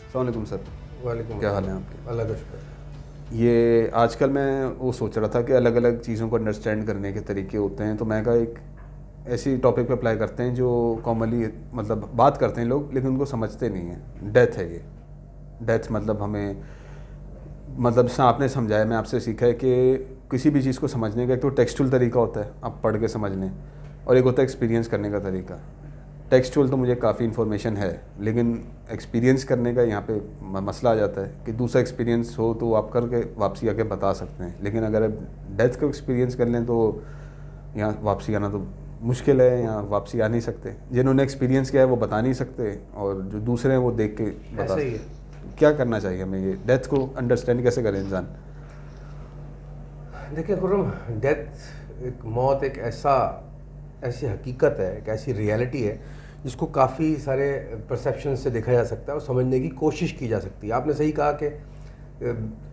अस्सलामुअलैकुम सर। वालेकुम क्या हाल है अस्सलाम। आपके? अल्लाह का शुक्र। ये आजकल मैं वो सोच रहा था कि अलग अलग चीज़ों को अंडरस्टैंड करने के तरीके होते हैं, तो मैं कहा एक ऐसी टॉपिक पे अप्लाई करते हैं जो कॉमनली मतलब बात करते हैं लोग लेकिन उनको समझते नहीं हैं। डेथ है ये। डेथ मतलब हमें मतलब जैसा आपने समझाया, मैं आपसे सीखा है कि किसी भी चीज़ को समझने का एक तो टेक्सचुअल तरीका होता है, आप पढ़ के समझ लें, और एक होता है एक्सपीरियंस करने का तरीका। टेक्सचुअल तो मुझे काफ़ी इन्फॉर्मेशन है, लेकिन एक्सपीरियंस करने का यहाँ पे मसला आ जाता है कि दूसरा एक्सपीरियंस हो तो आप करके वापसी आके बता सकते हैं, लेकिन अगर आप डेथ को एक्सपीरियंस कर लें तो यहाँ वापसी आना तो मुश्किल है, यहाँ वापसी आ नहीं सकते। जिन्होंने एक्सपीरियंस किया है वो बता नहीं सकते, और जो दूसरे हैं वो देख के बता ऐसा ही सकते। है। तो क्या करना चाहिए हमें, ये डेथ को अंडरस्टैंड कैसे करें इंसान? देखिए खुर्रम, डेथ एक मौत एक ऐसी हकीकत है, एक ऐसी रियलिटी है जिसको काफ़ी सारे परसेप्शन से देखा जा सकता है और समझने की कोशिश की जा सकती है। आपने सही कहा कि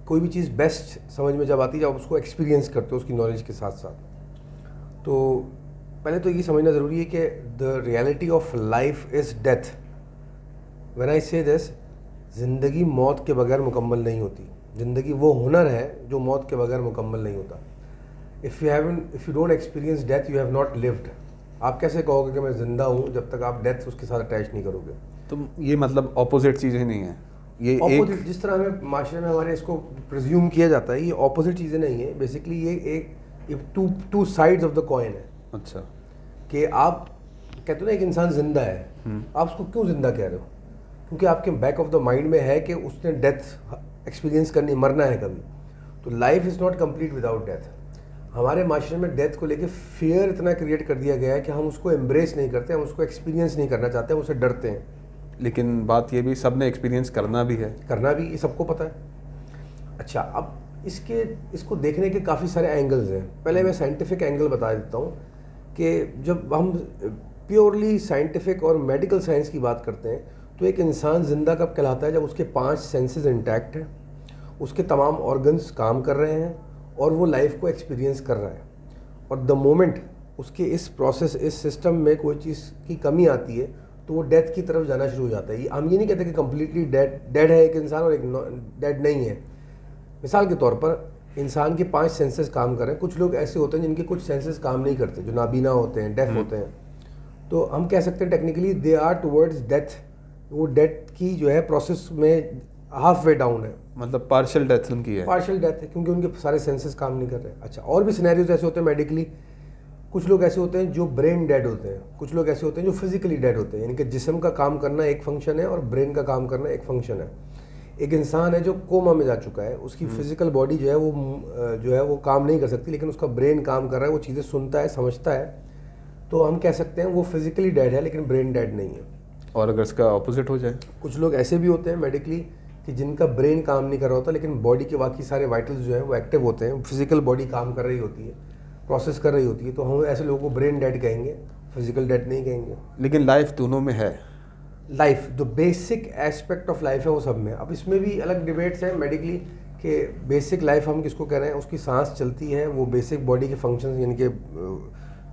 कोई भी चीज़ बेस्ट समझ में जब आती है जब आप उसको एक्सपीरियंस करते हो उसकी नॉलेज के साथ साथ। तो पहले तो ये समझना ज़रूरी है कि the reality of life is death. When I से दिस, ज़िंदगी मौत के बगैर मुकम्मल नहीं होती। ज़िंदगी वो हुनर है जो मौत के बगैर मुकम्मल नहीं होता। If you don't experience death you have not lived. आप कैसे कहोगे कि मैं ज़िंदा हूँ जब तक आप डेथ उसके साथ अटैच नहीं करोगे? तो ये मतलब ऑपोजिट चीज़ें नहीं हैं, ये एक। ऑपोजिट, जिस तरह हमें माशरे में हमारे इसको प्रिज्यूम किया जाता है, ये ऑपोजिट चीज़ें नहीं है। बेसिकली ये एक two sides of the coin है। अच्छा। कि आप कहते हो ना एक इंसान जिंदा है, आप उसको क्यों जिंदा कह रहे हो? क्योंकि आपके बैक ऑफ द माइंड में है कि उसने डेथ एक्सपीरियंस करनी, मरना है कभी। तो life is not complete without death. हमारे माशरे में डेथ को लेके फियर इतना क्रिएट कर दिया गया है कि हम उसको एम्ब्रेस नहीं करते, हम उसको एक्सपीरियंस नहीं करना चाहते, हम उससे डरते हैं। लेकिन बात ये भी सब ने एक्सपीरियंस करना भी है। करना भी, ये सबको पता है। अच्छा, अब इसको देखने के काफ़ी सारे एंगल्स हैं। पहले मैं साइंटिफिक एंगल बता देता हूँ कि जब हम प्योरली साइंटिफिक और मेडिकल साइंस की बात करते हैं तो एक इंसान ज़िंदा कब कहलाता है? जब उसके 5 सेंसेस इंटैक्ट हैं, उसके तमाम ऑर्गन्स काम कर रहे हैं और वो लाइफ को एक्सपीरियंस कर रहा है। और द मोमेंट उसके इस प्रोसेस, इस सिस्टम में कोई चीज़ की कमी आती है तो वो डेथ की तरफ जाना शुरू हो जाता है। हम ये नहीं कहते कि कम्प्लीटली डेड है एक इंसान और एक डेड नहीं है। मिसाल के तौर पर इंसान के 5 सेंसेस काम कर रहे हैं। कुछ लोग ऐसे होते हैं जिनके कुछ सेंसेस काम नहीं करते, जो नाबीना होते हैं, डेफ होते हैं। तो हम कह सकते हैं technically they are towards death. वो डेथ की जो है प्रोसेस में हाफ वे डाउन है, मतलब पार्शियल डेथ उनकी है। पार्शियल डेथ है क्योंकि उनके सारे सेंसेस काम नहीं कर रहे। अच्छा, और भी सिनेरियोज ऐसे होते हैं मेडिकली। कुछ लोग ऐसे होते हैं जो ब्रेन डेड होते हैं, कुछ लोग ऐसे होते हैं जो फिजिकली डेड होते हैं, यानी कि जिस्म का काम करना एक फंक्शन है और ब्रेन का काम करना एक फंक्शन है। एक इंसान है जो कोमा में जा चुका है, उसकी फिजिकल बॉडी जो है वो काम नहीं कर सकती, लेकिन उसका ब्रेन काम कर रहा है, वो चीज़ें सुनता है, समझता है। तो हम कह सकते हैं वो फिजिकली डेड है लेकिन ब्रेन डेड नहीं है। और अगर इसका ऑपोजिट हो जाए? कुछ लोग ऐसे भी होते हैं मेडिकली कि जिनका ब्रेन काम नहीं कर रहा होता लेकिन बॉडी के बाकी सारे वाइटल्स जो है वो एक्टिव होते हैं, फिजिकल बॉडी काम कर रही होती है, प्रोसेस कर रही होती है। तो हम ऐसे लोगों को ब्रेन डेड कहेंगे, फिजिकल डेड नहीं कहेंगे। लेकिन लाइफ दोनों में है। लाइफ जो बेसिक एस्पेक्ट ऑफ लाइफ है वो सब में। अब इसमें भी अलग डिबेट्स हैं मेडिकली कि बेसिक लाइफ हम किसको कह रहे हैं। उसकी सांस चलती है, वो बेसिक बॉडी के फंक्शंस, यानी कि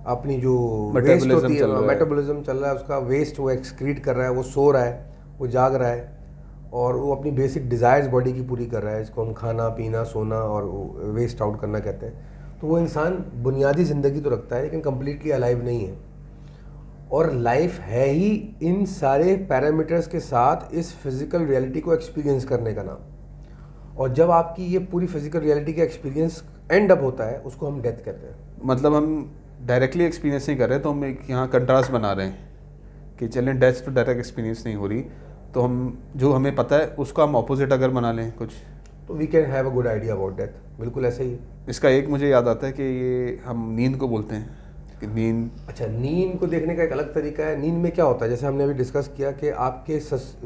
अपनी जो वेस्ट होती है, मेटाबॉलिज्म चल रहा है, उसका वेस्ट वो एक्सक्रीट कर रहा है, वो सो रहा है, वो जाग रहा है, और वो अपनी बेसिक डिज़ायर्स बॉडी की पूरी कर रहा है, जिसको हम खाना पीना सोना और वेस्ट आउट करना कहते हैं। तो वो इंसान बुनियादी ज़िंदगी तो रखता है लेकिन कम्प्लीटली अलाइव नहीं है। और लाइफ है ही इन सारे पैरामीटर्स के साथ इस फिज़िकल रियलिटी को एक्सपीरियंस करने का नाम। और जब आपकी ये पूरी फिज़िकल रियलिटी का एक्सपीरियंस एंड अप होता है उसको हम डेथ कहते हैं। मतलब हम डायरेक्टली एक्सपीरियंस नहीं कर रहे, तो हम एक यहाँ कंट्रास्ट बना रहे हैं कि चलें डेथ तो डायरेक्ट एक्सपीरियंस नहीं हो रही, तो हम जो हमें पता है उसको हम ऑपोजिट अगर बना लें कुछ, तो we can have a good idea about death. बिल्कुल ऐसे ही। इसका एक मुझे याद आता है कि ये हम नींद को बोलते हैं कि नींद। अच्छा, नींद को देखने का एक अलग तरीका है। नींद में क्या होता है, जैसे हमने अभी डिस्कस किया कि आपके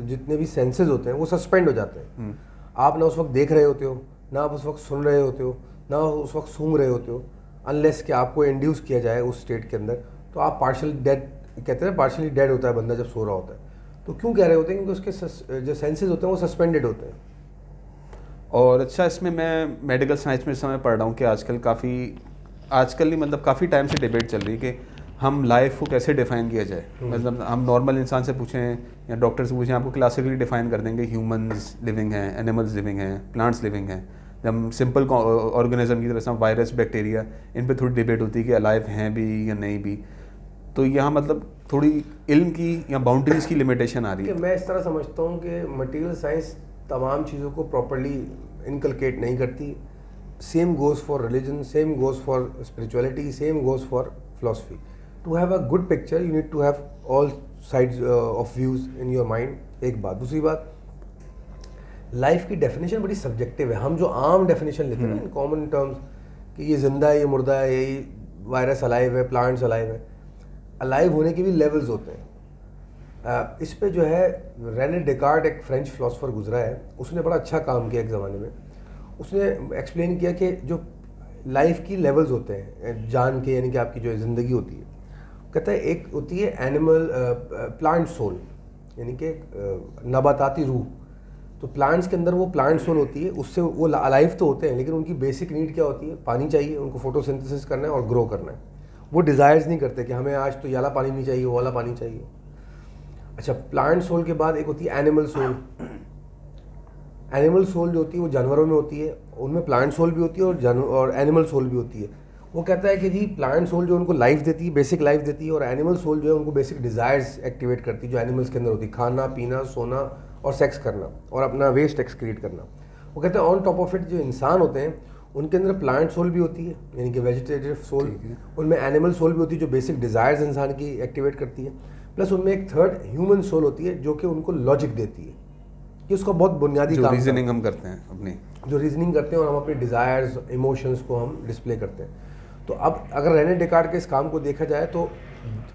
जितने भी सेंसेस होते हैं वो सस्पेंड हो जाते हैं। आप ना उस वक्त देख रहे होते हो, ना आप उस वक्त सुन रहे होते हो, ना उस वक्त सूंघ रहे होते हो, अनलेस कि आपको इंड्यूस किया जाए उस स्टेट के अंदर। तो आप पार्शियल डेड कहते हैं, पार्शियली डेड होता है बंदा जब सो रहा होता है। तो क्यों कह रहे होते हैं? क्योंकि उसके जो सेंसेस होते हैं वो सस्पेंडेड होते हैं। और अच्छा, इसमें मैं मेडिकल साइंस में इस समय पढ़ रहा हूँ कि आजकल नहीं मतलब काफ़ी टाइम से डिबेट चल रही है कि हम लाइफ को कैसे डिफाइन किया जाए। मतलब हम नॉर्मल इंसान से पूछें या डॉक्टर से पूछें, आपको क्लासिकली डिफाइन कर देंगे ह्यूमंस लिविंग हैं, एनिमल्स लिविंग हैं, प्लांट्स लिविंग हैं। जब हम सिंपल ऑर्गेनिज्म की तरह से वायरस, बैक्टीरिया, इन पे थोड़ी डिबेट होती है कि अलाइव हैं भी या नहीं भी। तो यहाँ मतलब थोड़ी इल्म की या बाउंड्रीज की लिमिटेशन आ रही है। मैं इस तरह समझता हूँ कि मटेरियल साइंस तमाम चीज़ों को प्रॉपर्ली इनकलकेट नहीं करती। Same goes for religion, same goes for spirituality, same goes for philosophy. To have a good picture you need to have all sides of views in your mind. एक बात। दूसरी बात, life की definition बड़ी subjective है। हम जो आम डेफिनेशन लेते हैं ना इन कॉमन टर्म्स कि ये जिंदा है, ये मुर्दा है, ये वायरस अलाइव है, प्लांट्स अलाइव है। अलाइव होने के भी लेवल्स होते हैं। इस पे जो है रेने डेकार्ट, एक फ्रेंच फिलोसोफर गुजरा है, उसने बड़ा अच्छा काम किया एक ज़माने में। उसने एक्सप्लेन किया कि जो लाइफ की लेवल्स होते हैं जान के, यानी कि आपकी जो ज़िंदगी होती है, कहता है एक होती है एनिमल प्लांट सोल, यानी कि नबाताती रूह। तो प्लांट्स के अंदर वो प्लांट सोल होती है, उससे वो अलाइव तो होते हैं, लेकिन उनकी बेसिक नीड क्या होती है? पानी चाहिए, उनको फोटोसिंथेसिस करना है और ग्रो करना है। वो डिज़ायर्स नहीं करते कि हमें आज तो ये वाला पानी नहीं चाहिए, वो वाला पानी चाहिए। अच्छा, प्लांट सोल के बाद एक होती है एनिमल सोल। एनिमल सोल जो होती है वो जानवरों में होती है, उनमें प्लांट सोल भी होती है और एनिमल सोल भी होती है। वो कहता है कि जी प्लांट सोल जो उनको लाइफ देती है, बेसिक लाइफ देती है, और एनिमल सोल जो है उनको बेसिक डिज़ायर्स एक्टिवेट करती है जो एनिमल्स के अंदर होती है, खाना पीना, सोना और सेक्स करना और अपना वेस्ट एक्सक्रीट करना। वो कहते हैं ऑन टॉप ऑफ इट जो इंसान होते हैं उनके अंदर प्लांट सोल भी होती है, यानी कि वेजिटेटिव सोल, उनमें एनिमल सोल भी होती है जो बेसिक डिज़ायर्स इंसान की एक्टिवेट करती है, प्लस उनमें एक थर्ड ह्यूमन सोल होती है जो कि उनको लॉजिक देती है, कि उसका बहुत बुनियादी काम, रीजनिंग हम करते हैं अपनी, जो रीजनिंग करते हैं और हम अपने डिज़ायर्स, इमोशंस को हम डिस्प्ले करते हैं। तो अब अगर रेने डेकार्ट के इस काम को देखा जाए तो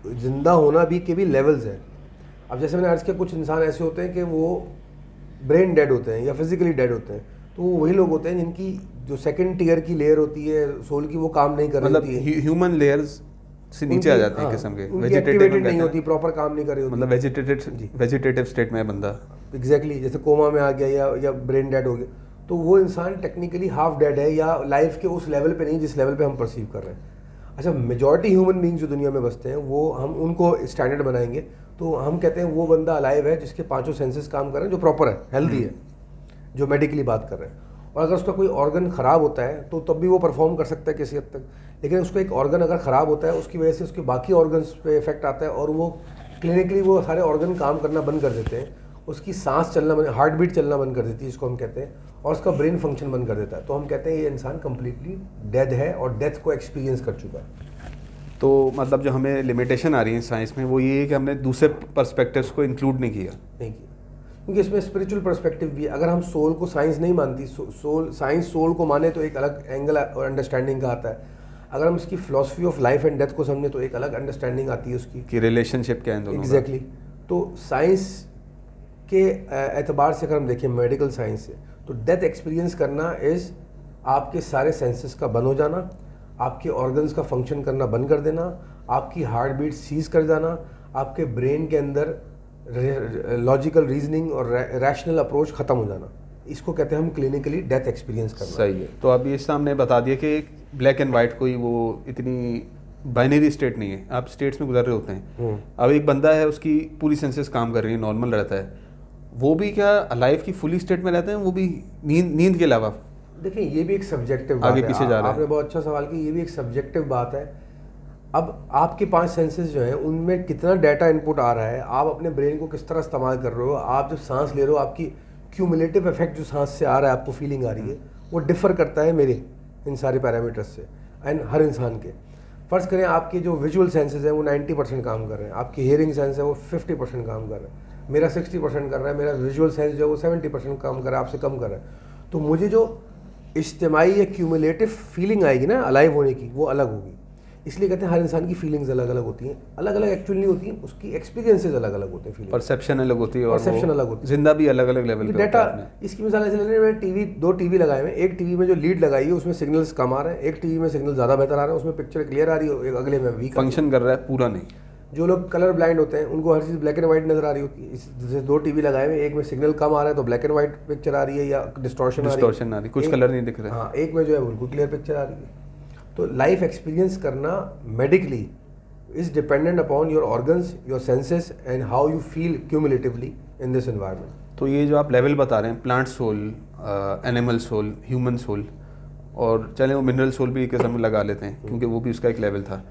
जिंदा होना भी के भी लेवल्स हैं। अब जैसे मैंने अर्ज़ किया, कुछ इंसान ऐसे होते हैं कि वो ब्रेन डेड होते हैं या फिजिकली डेड होते हैं, तो वो वही लोग होते हैं जिनकी जो सेकंड टीयर की लेयर होती है सोल की, वो काम नहीं कर रही होती है, ह्यूमन लेयर्स से नीचे आ जाते हैं किस्म के, वेजिटेटिव नहीं होती, प्रॉपर काम नहीं कर रही होती, मतलब वेजिटेटिव स्टेट में है बंदा। एग्जैक्टली, जैसे कोमा में आ गया या ब्रेन डेड हो गया, तो वो इंसान टेक्निकली हाफ डेड है या लाइफ के उस लेवल पे नहीं जिस लेवल पे हम परसीव कर रहे हैं। अच्छा, मेजॉरिटी ह्यूमन बींग्स जो दुनिया में बसते हैं वो हम उनको स्टैंडर्ड बनाएंगे तो हम कहते हैं वो बंदा अलाइव है जिसके पांचों सेंसेस काम कर रहे हैं, जो प्रॉपर है, हेल्दी है, जो मेडिकली बात कर रहे हैं। और अगर उसका कोई ऑर्गन ख़राब होता है तो तब भी वो परफॉर्म कर सकता है किसी हद तक, लेकिन उसका एक ऑर्गन अगर ख़राब होता है उसकी वजह से उसके बाकी ऑर्गन्स पे इफेक्ट आता है और वो क्लिनिकली वो सारे ऑर्गन काम करना बंद कर देते हैं, उसकी सांस चलना बंद, हार्ट बीट चलना बंद कर देती है जिसको हम कहते हैं, और उसका ब्रेन फंक्शन बंद कर देता है। तो हम कहते हैं ये इंसान कम्प्लीटली डेड है और डेथ को एक्सपीरियंस कर चुका है। तो मतलब जो हमें लिमिटेशन आ रही है साइंस में वो ये है कि हमने दूसरे पर्सपेक्टिव्स को इंक्लूड नहीं किया, क्योंकि इसमें स्पिरिचुअल पर्सपेक्टिव भी है। अगर हम सोल को साइंस नहीं मानती, साइंस सोल को माने तो एक अलग एंगल और अंडरस्टैंडिंग का आता है। अगर हम इसकी philosophy of life and death को समझे तो एक अलग अंडरस्टैंडिंग आती है उसकी, कि रिलेशनशिप क्या है दोनों का। एग्जैक्टली। तो साइंस के एतबार से अगर हम देखें, मेडिकल साइंस से, तो डेथ एक्सपीरियंस करना इज़ आपके सारे सेंसेस का बंद हो जाना, आपके ऑर्गन्स का फंक्शन करना बंद कर देना, आपकी हार्ट बीट सीज कर जाना, आपके ब्रेन के अंदर लॉजिकल रीजनिंग और रैशनल अप्रोच ख़त्म हो जाना। इसको कहते हैं हम क्लिनिकली डेथ एक्सपीरियंस करना। सही है। तो अभी इस सामने बता दिया कि ब्लैक एंड वाइट कोई वो इतनी बाइनरी स्टेट नहीं है, आप स्टेट्स में गुजर रहे होते हैं। अब एक बंदा है, उसकी पूरी सेंसेस काम कर रही है, नॉर्मल रहता है, वो भी क्या लाइफ की फुली स्टेट में रहते हैं? वो भी नींद के अलावा? देखिए, ये भी एक सब्जेक्टिव बात आगे है। पीछे जा रहा है। आपने बहुत अच्छा सवाल किया, ये भी एक सब्जेक्टिव बात है। अब आपके 5 सेंसेस जो हैं उनमें कितना डाटा इनपुट आ रहा है, आप अपने ब्रेन को किस तरह इस्तेमाल कर रहे हो, आप जब सांस ले रहे हो आपकी क्यूमुलेटिव इफेक्ट जो सांस से आ रहा है, आपको फीलिंग आ रही है, वो डिफर करता है मेरे इन सारे पैरामीटर्स से एंड हर इंसान के। फ़र्ज़ करें आपके जो विजुअल सेंसेस हैं वो 90% काम कर रहे हैं, आपकी हियरिंग सेंस है वो 50% काम कर रहे हैं, मेरा 60% कर रहा है, मेरा विजुअल सेंस जो है वो 70% काम कर रहा है, आपसे कम कर रहा है। तो मुझे जो इज्तिमाई या क्यूमुलेटिव फीलिंग आएगी ना अलाइव होने की, वो अलग होगी। इसलिए कहते हैं हर इंसान की फीलिंग्स अलग अलग होती हैं, अलग अलग एक्चुअली नहीं होती हैं, उसकी एक्सपीरियंसेस अलग अलग होते हैं, परसेप्शन अलग होती है और परसेप्शन अलग होती है, जिंदा भी अलग अलग लेवल पे डाटा। होता है। इसकी मिसाल ऐसे ले रहे हैं, मैंने 2 टीवी लगाए हुए हैं, एक टीवी में जो लीड लगाई है उसमें सिग्नल्स कम आ रहे हैं, एक टीवी में सिग्नल ज़्यादा बेहतर आ रहे हैं, उसमें पिक्चर क्लियर आ रही है, एक अगले में वीक फंक्शन कर रहा है, पूरा नहीं। जो लोग कलर ब्लाइंड होते हैं उनको हर चीज़ ब्लैक एंड वाइट नजर आ रही होती है। जैसे 2 टीवी लगाए हुए, एक में सिग्नल कम आ रहा है तो ब्लैक एंड वाइट पिक्चर आ रही है या डिस्टॉर्शन आ रही है, कुछ कलर नहीं दिख रहे। हाँ, एक में जो है बिल्कुल क्लियर पिक्चर आ रही है। तो लाइफ एक्सपीरियंस करना medically is dependent upon your organs, your senses and how you feel cumulatively in this environment. तो ये जो आप लेवल बता रहे हैं, plant soul, animal soul, human soul, और चलें वो मिनरल सोल भी एक किस्म में लगा लेते हैं क्योंकि वो भी उसका एक लेवल था।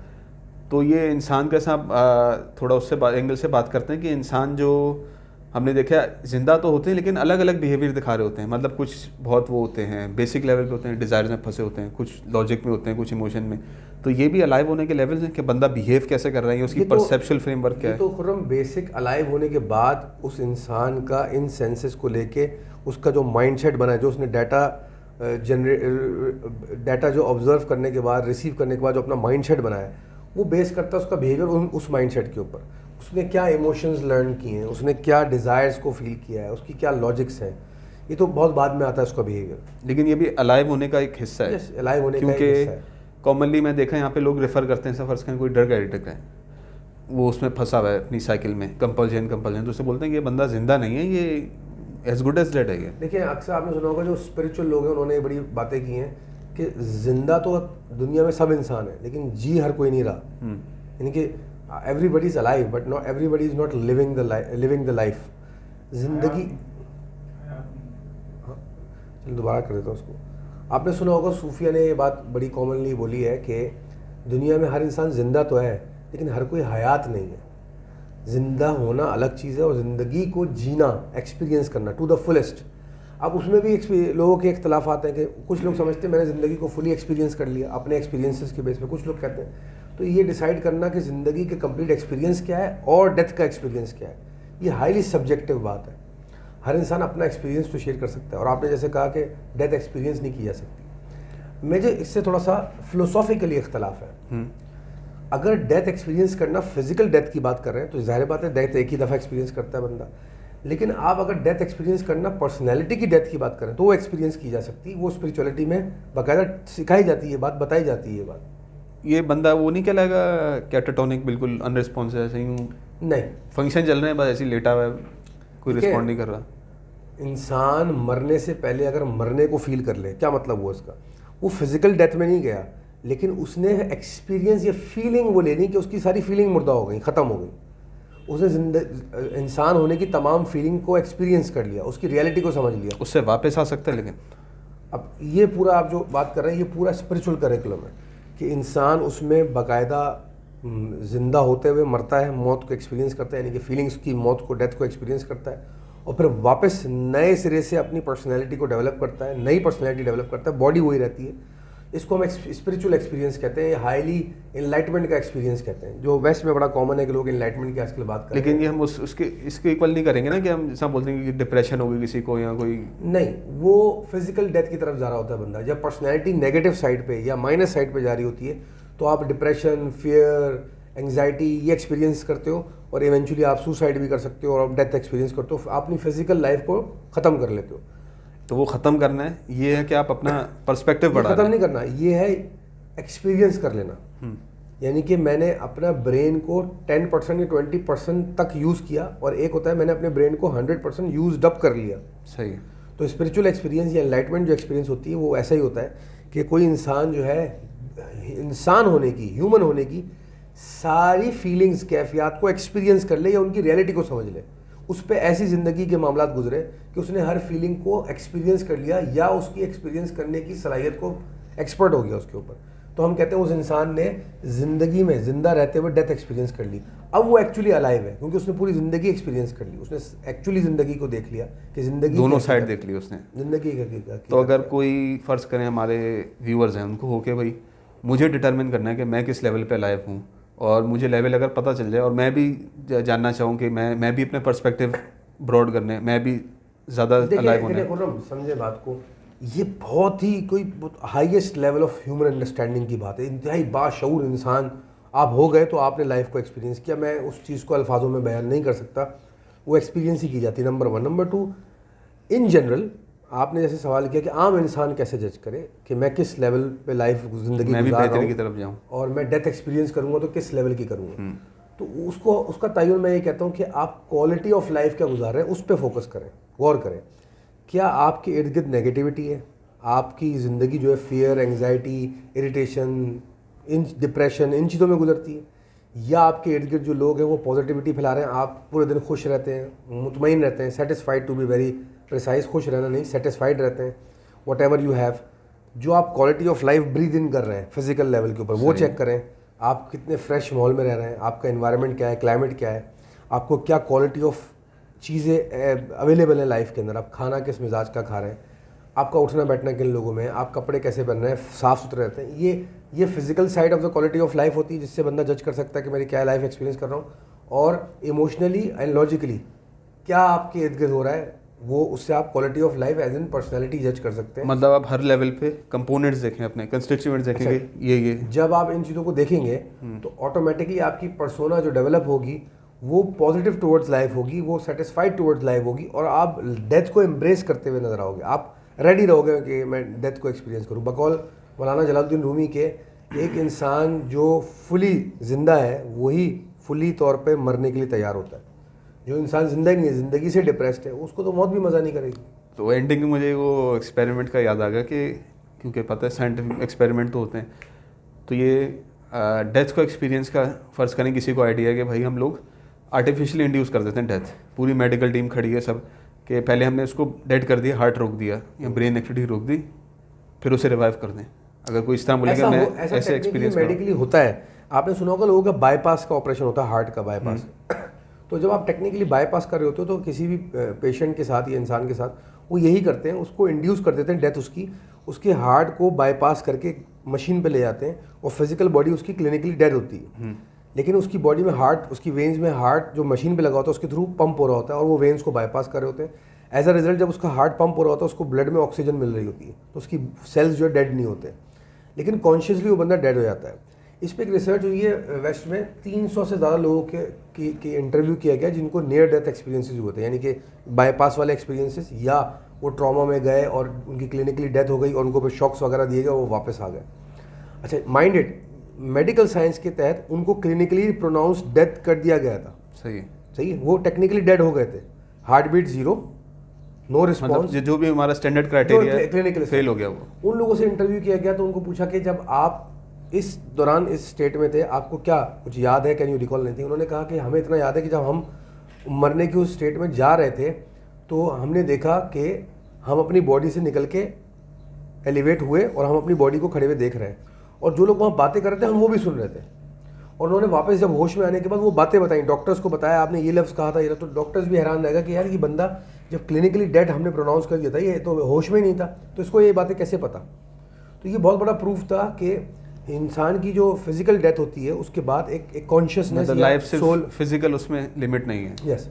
तो ये इंसान के साथ थोड़ा उससे एंगल से बात करते हैं कि इंसान जो हमने देखा जिंदा तो होते हैं लेकिन अलग अलग बिहेवियर दिखा रहे होते हैं। मतलब कुछ बहुत वो होते हैं बेसिक लेवल पे होते हैं, डिज़ायर्स में फंसे होते हैं, कुछ लॉजिक में होते हैं, कुछ इमोशन में। तो ये भी अलाइव होने के लेवल्स हैं कि बंदा बिहेव कैसे कर रहा है, उसकी परसेप्शुअल फ्रेमवर्क क्या है। तो खुर्रम बेसिक अलाइव होने के बाद उस इंसान का इन सेंसेस को लेके उसका जो माइंडसेट बना है, जो उसने डाटा जो ऑब्जर्व करने के बाद, रिसीव करने के बाद जो अपना माइंडसेट बनाया है, वो बेस करता है उसका बिहेवियर उस माइंडसेट के ऊपर। उसने क्या इमोशंस लर्न किए हैं, उसने क्या डिज़ायर्स को फील किया है, उसकी क्या लॉजिक्स हैं, ये तो बहुत बाद में आता है उसका बिहेवियर। लेकिन ये भी अलाइव होने का एक हिस्सा है। अलाइव होने का एक हिस्सा है। कॉमनली मैं देखा यहाँ पे लोग रेफर करते हैं, फर्स्ट कहीं कोई ड्रग एडिक्ट है, वो उसमें फंसा हुआ है अपनी साइकिल में, कंपल्जन तो उससे बोलते हैं कि ये बंदा जिंदा नहीं है, ये एज गुड एज डेड है। ये देखिए अक्सर आपने सुना होगा जो स्पिरिचुअल लोग हैं उन्होंने बड़ी बातें की हैं कि जिंदा तो दुनिया में सब इंसान है लेकिन जी हर कोई नहीं रहा। यानी कि everybody is alive but not everybody is not living the life। जिंदगी, चलो दोबारा कर देता हूँ उसको। आपने सुना होगा सूफिया ने ये बात बड़ी कॉमनली बोली है कि दुनिया में हर इंसान जिंदा तो है लेकिन हर कोई हयात नहीं है। जिंदा होना अलग चीज़ है और ज़िंदगी को जीना, एक्सपीरियंस करना टू द फुलेस्ट। अब उसमें भी लोगों के इख्तलाफ आते हैं कि कुछ लोग समझते हैं मैंने ज़िंदगी को फुली एक्सपीरियंस कर लिया अपने एक्सपीरियंसेस के बेस पे, कुछ लोग कहते हैं। तो ये डिसाइड करना कि ज़िंदगी के कंप्लीट एक्सपीरियंस क्या है और डेथ का एक्सपीरियंस क्या है, ये हाईली सब्जेक्टिव बात है। हर इंसान अपना एक्सपीरियंस तो शेयर कर सकता है और आपने जैसे कहा कि डेथ एक्सपीरियंस नहीं की जा सकती, मुझे इससे थोड़ा सा फिलोसॉफिकली इख्तलाफ है। अगर डेथ एक्सपीरियंस करना, फिजिकल डेथ की बात कर रहे हैं तो जाहिर बात है डेथ एक ही दफ़ा एक्सपीरियंस करता है बंदा, लेकिन आप अगर डेथ एक्सपीरियंस करना पर्सनैलिटी की डेथ की बात करें तो वो एक्सपीरियंस की जा सकती है। वो स्पिरिचुअलिटी में बाकायदा सिखाई जाती है, बात बताई जाती है। ये बात, ये बंदा वो नहीं कहलाएगा कैटाटोनिक, बिल्कुल अनरिस्पॉन्सिव, ऐसे ही नहीं, फंक्शन चल रहे हैं बस ऐसे ही लेटा हुआ है, कोई रिस्पॉन्ड नहीं कर रहा। इंसान मरने से पहले अगर मरने को फील कर ले, क्या मतलब हुआ इसका, वो फिजिकल डेथ में नहीं गया लेकिन उसने एक्सपीरियंस या फीलिंग वो लेनी कि उसकी सारी फीलिंग मुर्दा हो गई, ख़त्म हो गई। उसने इंसान होने की तमाम फीलिंग को एक्सपीरियंस कर लिया, उसकी रियलिटी को समझ लिया, उससे वापस आ सकता है। लेकिन अब ये पूरा आप जो बात कर रहे हैं ये पूरा स्पिरिचुअल करिकुलम है कि इंसान उसमें बाकायदा ज़िंदा होते हुए मरता है, मौत को एक्सपीरियंस करता है, यानी कि फीलिंग्स की मौत को, डेथ को एक्सपीरियंस करता है और फिर वापस नए सिरे से अपनी पर्सनैलिटी को डेवलप करता है, नई पर्सनैलिटी डेवलप करता है, बॉडी वही रहती है। इसको हम स्पिरिचुअल एक्सपीरियंस कहते हैं, हाईली इनलाइटमेंट का एक्सपीरियंस कहते हैं, जो वेस्ट में बड़ा कॉमन है कि लोग इनलाइटमेंट की आजकल बात करते हैं। लेकिन ये हम उसके इसको इक्वल नहीं करेंगे ना कि हम जैसा बोलते हैं कि डिप्रेशन होगी किसी को या कोई, नहीं, वो फिजिकल डेथ की तरफ जा रहा होता है बंदा। जब पर्सनैलिटी नेगेटिव साइड पे या माइनस साइड पे जा रही होती है तो आप डिप्रेशन, फियर, एंग्जाइटी ये एक्सपीरियंस करते हो और इवेंचुअली आप सुसाइड भी कर सकते हो और आप डेथ एक्सपीरियंस करते हो, आप अपनी फिजिकल लाइफ को ख़त्म कर लेते हो। तो वो ख़त्म करना है, ये है कि आप अपना पर्सपेक्टिव बढ़ा, ख़त्म नहीं करना, ये है एक्सपीरियंस कर लेना। यानी कि मैंने अपना ब्रेन को 10% या 20% तक यूज़ किया और एक होता है मैंने अपने ब्रेन को 100% यूज्ड अप कर लिया। सही है। तो स्पिरिचुअल एक्सपीरियंस या एनलाइटमेंट जो एक्सपीरियंस होती है वो ऐसा ही होता है कि कोई इंसान जो है इंसान होने की, ह्यूमन होने की सारी फीलिंग्स, कैफियत को एक्सपीरियंस कर ले या उनकी रियलिटी को समझ ले, उस पर ऐसी ज़िंदगी के मामला गुजरे कि उसने हर फीलिंग को एक्सपीरियंस कर लिया या उसकी एक्सपीरियंस करने की सलाहियत को एक्सपर्ट हो गया उसके ऊपर। तो हम कहते हैं उस इंसान ने ज़िंदगी में ज़िंदा रहते हुए डेथ एक्सपीरियंस कर ली। अब वो एक्चुअली अलाइव है क्योंकि उसने पूरी ज़िंदगी एक्सपीरियंस कर ली, उसने एक्चुअली ज़िंदगी को देख लिया कि ज़िंदगी दोनों साइड देख ली उसने ज़िंदगी का। तो अगर कोई फ़र्ज़ करें हमारे व्यूअर्स हैं, उनको हो के भाई मुझे डिटरमिन करना है कि मैं किस लेवल पे अलाइव हूँ और मुझे लेवल अगर पता चल जाए और मैं भी जानना चाहूँ कि मैं भी अपने पर्सपेक्टिव ब्रॉड करने, मैं भी ज़्यादा अलाइव होने, समझे बात को, ये बहुत ही कोई highest level of human understanding की बात है। इंतहाई बाशऊर इंसान आप हो गए तो आपने लाइफ को एक्सपीरियंस किया। मैं उस चीज़ को अल्फाजों में बयान नहीं कर सकता, वो एक्सपीरियंस ही की जाती है, नंबर 1। नंबर 2, इन जनरल आपने जैसे सवाल किया कि आम इंसान कैसे जज करे कि मैं किस लेवल पे लाइफ ज़िंदगी मैं भी गुजार रहा बेहतरी हूँ की तरफ जाऊँ और मैं डेथ एक्सपीरियंस करूँगा तो किस लेवल की करूँगा। तो उसका तयन मैं ये कहता हूँ कि आप क्वालिटी ऑफ लाइफ क्या गुजार रहे हैं उस पर फोकस करें, गौर करें। क्या आपके इर्द गिर्द नेगेटिविटी है, आपकी ज़िंदगी जो है फियर, एंग्जाइटी, इरिटेशन, इन डिप्रेशन, इन चीज़ों में गुजरती है, या आपके इर्द गिर्द जो लोग हैं वो पॉजिटिविटी फैला रहे हैं, आप पूरे दिन खुश रहते हैं, मुतमईन रहते हैं, satisfied, to be very precise, खुश रहना नहीं, सेटिस्फाइड रहते हैं, वट एवर यू हैव। जो आप quality of life breathe in कर रहे हैं फिजिकल लेवल के ऊपर, वो चेक करें। आप कितने फ्रेश माहौल में रह रहे हैं, आपका एनवायरनमेंट क्या है, क्लाइमेट क्या है, आपको क्या क्वालिटी ऑफ चीज़ें अवेलेबल है लाइफ के अंदर, आप खाना किस मिजाज का खा रहे हैं, आपका उठना बैठना किन लोगों में, आप कपड़े कैसे पहन रहे हैं, साफ़ सुथरे रहते हैं। ये physical side of the quality of life होती है, जिससे बंदा जज कर सकता है कि मेरी क्या लाइफ एक्सपीरियंस कर रहा हूँ। और इमोशनली एंड लॉजिकली क्या आपके इर्द गिर्द हो रहा है, वो उससे आप quality of life as an personality जज कर सकते हैं। मतलब आप हर लेवल पे कंपोनेंट्स देखें, अपने कंस्टिट्यूएंट्स देखेंगे। ये जब आप इन चीज़ों को देखेंगे तो ऑटोमेटिकली आपकी पर्सोना जो डेवलप होगी वो पॉजिटिव टुवर्ड्स लाइफ होगी, वो सेटिस्फाइड टुवर्ड्स लाइफ होगी, और आप डेथ को एम्ब्रेस करते हुए नजर आओगे। आप रेडी रहोगे कि मैं डेथ को एक्सपीरियंस करूं। बकौल मौलाना जलालुद्दीन रूमी के, एक इंसान जो फुली जिंदा है वही फुली तौर पे मरने के लिए तैयार होता है। जो इंसान जिंदा ही नहीं है, ज़िंदगी से डिप्रेस्ड है, उसको तो मौत भी मज़ा नहीं करेगी। तो एंडिंग में मुझे वो एक्सपेरिमेंट का याद आ गया कि क्योंकि पता है साइंटिफिक एक्सपेरिमेंट तो होते हैं, तो ये डेथ को एक्सपीरियंस का फ़र्ज़ करें किसी को आइडिया है कि भाई हम लोग आर्टिफिशियली इंड्यूस कर देते हैं डेथ। पूरी मेडिकल टीम खड़ी है सब, कि पहले हमने उसको डेड कर दिया, हार्ट रोक दिया या ब्रेन एक्टिविटी रोक दी, फिर उसे रिवाइव कर दें। अगर कोई इस तरह बोलेगा मैं ऐसे एक्सपीरियंस मेडिकली होता है। आपने सुना होगा लोगों का बाईपास का ऑपरेशन होता है, हार्ट का बाईपास। तो जब आप टेक्निकली बाईपास कर रहे होते हो तो किसी भी पेशेंट के साथ या इंसान के साथ वो यही करते हैं, उसको इंड्यूस कर देते हैं डेथ, उसके हार्ट को बाईपास करके मशीन पे ले जाते हैं और फिजिकल बॉडी उसकी क्लिनिकली डेड होती है, लेकिन उसकी बॉडी में हार्ट, उसकी वेन्स में हार्ट जो मशीन पे लगा होता है उसके थ्रू पंप हो रहा होता है और वो वेन्स को बाईपास कर रहे होते हैं। एज अ रिजल्ट जब उसका हार्ट पंप हो रहा होता है उसको ब्लड में ऑक्सीजन मिल रही होती है, तो उसकी सेल्स जो है डेड नहीं होते, लेकिन कॉन्शियसली वो बंदा डेड हो जाता है। इस पर एक रिसर्च हुई है वेस्ट में, 300 से ज़्यादा लोगों के इंटरव्यू किया गया जिनको नियर डेथ एक्सपीरियंसेस हुए थे, यानी कि बाईपास वाले एक्सपीरियंसेस, या वो ट्रॉमा में गए और उनकी क्लिनिकली डेथ हो गई और उनको फिर शॉक्स वगैरह दिए गए, वो वापस आ गए। अच्छा, माइंड इट, मेडिकल साइंस के तहत उनको क्लिनिकली प्रोनाउंस डेथ कर दिया गया था। सही है, वो टेक्निकली डेड हो गए थे, heart beat zero, no response, मतलब जो भी हमारा स्टैंडर्ड क्राइटेरिया है क्लिनिकली फेल हो गया। वो उन लोगों से इंटरव्यू किया गया तो उनको पूछा कि जब आप इस दौरान इस स्टेट में थे आपको क्या कुछ याद है, कैन यू रिकॉल नहीं थी। उन्होंने कहा कि हमें इतना याद है कि जब हम मरने की उस स्टेट में जा रहे थे तो हमने देखा कि हम अपनी बॉडी से निकल के एलिवेट हुए और हम अपनी बॉडी को खड़े हुए देख रहे हैं, और जो लोग वहाँ बातें कर रहे थे हम वो भी सुन रहे थे। और उन्होंने वापस जब होश में आने के बाद वो बातें बताई, डॉक्टर्स को बताया, आपने ये लफ्ज़ कहा था, ये तो डॉक्टर्स भी हैरान रहेगा कि यार ये बंदा जब क्लिनिकली डेड हमने प्रोनाउंस कर दिया था, ये तो होश में ही नहीं था, तो इसको ये बातें कैसे पता। तो ये बहुत बड़ा प्रूफ था कि इंसान की जो फिजिकल डेथ होती है उसके बाद एक कॉन्शियसनेस, लाइफ सोल फिजिकल, उसमें लिमिट नहीं है। यस,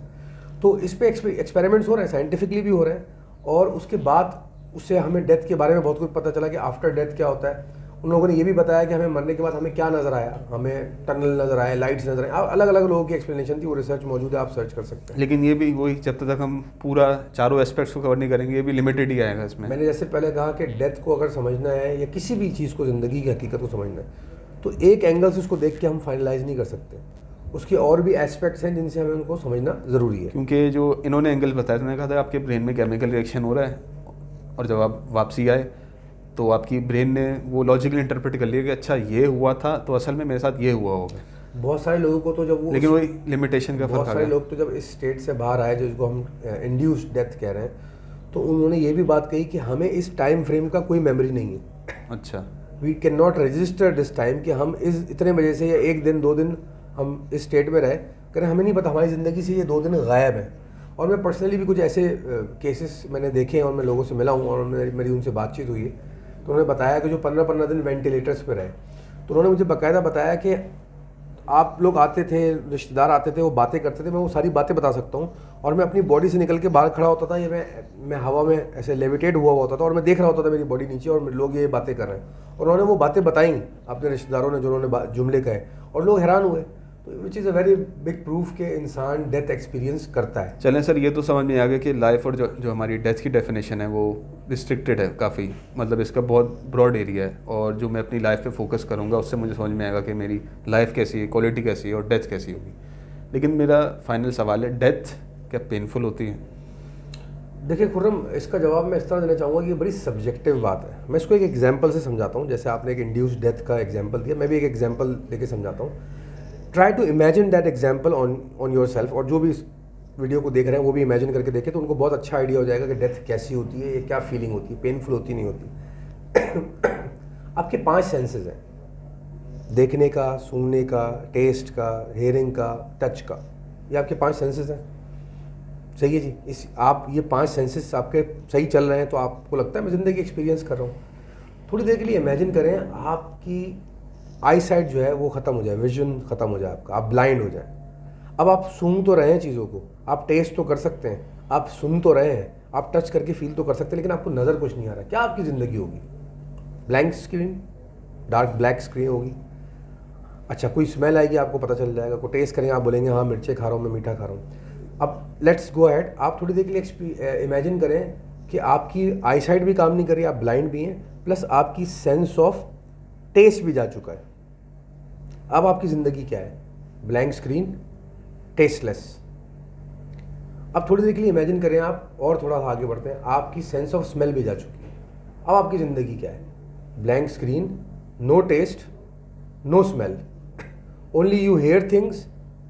तो इस पे एक्सपेरिमेंट्स हो रहे हैं, साइंटिफिकली भी हो रहे हैं, और उसके बाद उससे हमें डेथ के बारे में बहुत कुछ पता चला कि आफ्टर डेथ क्या होता है। उन लोगों ने ये भी बताया कि हमें मरने के बाद हमें क्या नज़र आया, हमें टनल नज़र आया, लाइट्स नज़र आए, अलग अलग लोगों की एक्सप्लेनेशन थी, वो रिसर्च मौजूद है, आप सर्च कर सकते हैं। लेकिन ये भी वही, जब तक हम पूरा चारों एस्पेक्ट्स को कवर नहीं करेंगे ये भी लिमिटेड ही आएगा इसमें। मैंने जैसे पहले कहा कि डेथ को अगर समझना है या किसी भी चीज़ को, ज़िंदगी की हकीकत को समझना है, तो एक एंगल से उसको देख के हम फाइनलाइज नहीं कर सकते, उसके और भी एस्पेक्ट्स हैं जिनसे हमें उनको समझना ज़रूरी है। क्योंकि जो इन्होंने एंगल बताया, उन्होंने कहा था आपके ब्रेन में केमिकल रिएक्शन हो रहा है, और जब आप वापसी आए तो आपकी ब्रेन ने वो लॉजिकली इंटरप्रेट कर लिया कि अच्छा ये हुआ था तो असल में मेरे साथ ये हुआ होगा। बहुत सारे लोगों को तो जब वो, लेकिन वही लिमिटेशन का फर्क आ गया। बहुत सारे लोग तो जब इस स्टेट से बाहर आए, जिसको हम इंड्यूस्ड डेथ कह रहे हैं, तो उन्होंने ये भी बात कही कि हमें इस टाइम फ्रेम का कोई मेमोरी नहीं है। अच्छा, we can not register this time कि हम इस इतने बजे से या एक दिन 2 दिन हम इस स्टेट में रहे, करें हमें नहीं पता, हमारी ज़िंदगी से ये 2 दिन गायब है। और मैं पर्सनली भी कुछ ऐसे केसेस मैंने देखे हैं और मैं लोगों से मिला हूँ और मेरी उनसे बातचीत हुई है, तो उन्होंने बताया कि जो 15-15 दिन वेंटिलेटर्स पे रहे, तो उन्होंने मुझे बाकायदा बताया कि आप लोग आते थे, रिश्तेदार आते थे, वो बातें करते थे, मैं वो सारी बातें बता सकता हूँ, और मैं अपनी बॉडी से निकल के बाहर खड़ा होता था, या मैं हवा में ऐसे लेविटेट हुआ होता था और मैं देख रहा होता था मेरी बॉडी नीचे और लोग ये बातें कर रहे हैं, और उन्होंने वो बातें बताई अपने रिश्तेदारों ने, जो उन्होंने जुमले कहे, और लोग हैरान हुए। तो which is a very big proof के इंसान डेथ एक्सपीरियंस करता है। चलें सर, ये तो समझ में आ गया कि लाइफ और जो हमारी डेथ की डेफिनेशन है वो रिस्ट्रिक्टेड है काफ़ी, मतलब इसका बहुत ब्रॉड एरिया है, और जो मैं अपनी लाइफ पे फोकस करूँगा उससे मुझे समझ में आएगा कि मेरी लाइफ कैसी है, क्वालिटी कैसी है और डेथ कैसी होगी। लेकिन मेरा फाइनल सवाल है, डेथ क्या पेनफुल होती है? देखिए खुर्रम, इसका जवाब मैं इस तरह देना चाहूँगा कि ये बड़ी सब्जेक्टिव बात है। मैं इसको एक एग्जांपल से समझाता हूँ। जैसे आपने एक इंड्यूस्ड डेथ का एग्जांपल दिया, मैं भी एक एग्जांपल लेके समझाता हूँ। Try to imagine that example on your self, और जो भी इस वीडियो को देख रहे हैं वो भी इमेजिन करके देखें, तो उनको बहुत अच्छा आइडिया हो जाएगा कि डेथ कैसी होती है, ये क्या फीलिंग होती है, पेनफुल होती नहीं होती। आपके 5 सेंसेस हैं, देखने का, सूंघने का, टेस्ट का, हेयरिंग का, टच का, ये आपके 5 सेंसेस हैं। सही है जी। इस आप ये 5 सेंसेस आपके सही चल रहे हैं तो आपको लगता है मैं ज़िंदगी एक्सपीरियंस कर रहा हूँ। थोड़ी देर के लिए इमेजिन करें आपकी आई साइट जो है वो ख़त्म हो जाए, विजन ख़त्म हो जाए आपका, आप ब्लाइंड हो जाए। अब आप सूंघ तो रहे हैं चीज़ों को, आप टेस्ट तो कर सकते हैं, आप सुन तो रहे हैं, आप टच करके फील तो कर सकते हैं, लेकिन आपको नज़र कुछ नहीं आ रहा। क्या आपकी ज़िंदगी होगी? Blank screen, dark black screen होगी। अच्छा, कोई स्मेल आएगी, आपको पता चल जाएगा। कोई टेस्ट करेंगे, आप बोलेंगे हाँ मिर्चे खा रहा हूँ, मैं मीठा खा रहा हूँ। अब लेट्स गो अहेड, आप थोड़ी देर के लिए इमेजिन करें कि आपकी आई साइट भी काम नहीं कर रही, आप ब्लाइंड भी हैं, प्लस आपकी सेंस ऑफ टेस्ट भी जा चुका है। अब आपकी ज़िंदगी क्या है? Blank screen, tasteless. अब थोड़ी देर के लिए इमेजिन करें आप, और थोड़ा आगे बढ़ते हैं, आपकी सेंस ऑफ स्मेल भी जा चुकी है। अब आपकी ज़िंदगी क्या है? Blank screen, no taste, no smell, only you hear things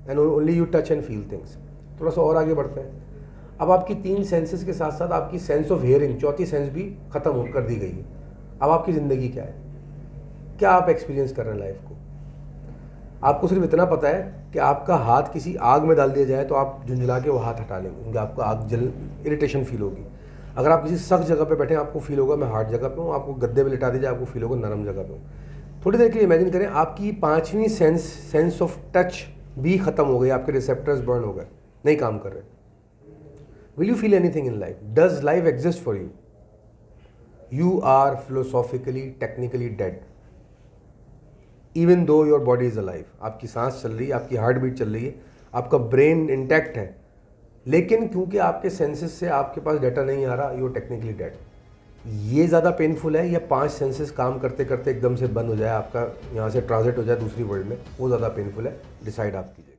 and only you touch and feel things. थोड़ा सा और आगे बढ़ते हैं। अब आपकी 3 सेंसेस के साथ साथ आपकी सेंस ऑफ हेयरिंग, चौथी सेंस भी ख़त्म कर दी गई है। अब आपकी ज़िंदगी क्या है? क्या आप एक्सपीरियंस कर रहे हैं लाइफ को? आपको सिर्फ इतना पता है कि आपका हाथ किसी आग में डाल दिया जाए तो आप झुंझला के वो हाथ हटा लेंगे, क्योंकि आपको आग जल इरिटेशन फील होगी। अगर आप किसी सख्त जगह पे बैठे हैं, आपको फील होगा मैं हार्ड जगह पे हूँ। आपको गद्दे पे लिटा दीजिए, आपको फील होगा नरम जगह पे हूँ। थोड़ी देर के लिए इमेजिन करें आपकी 5वीं सेंस ऑफ टच भी ख़त्म हो गई, आपके रिसेप्टर्स बर्न हो गए, नहीं काम कर रहे। Will you feel anything in life? Does life exist for you? You are philosophically, technically dead, even though your body is alive. आपकी सांस चल रही है, आपकी हार्ट बीट चल रही है, आपका ब्रेन इंटैक्ट है, लेकिन क्योंकि आपके सेंसेस से आपके पास डाटा नहीं आ रहा, यू आर टेक्निकली डेड। ये ज़्यादा पेनफुल है या 5 सेंसेस काम करते करते एकदम से बंद हो जाए, आपका यहाँ से ट्रांजिट हो जाए दूसरी वर्ल्ड में, वो ज़्यादा पेनफुल है? डिसाइड आप कीजिए।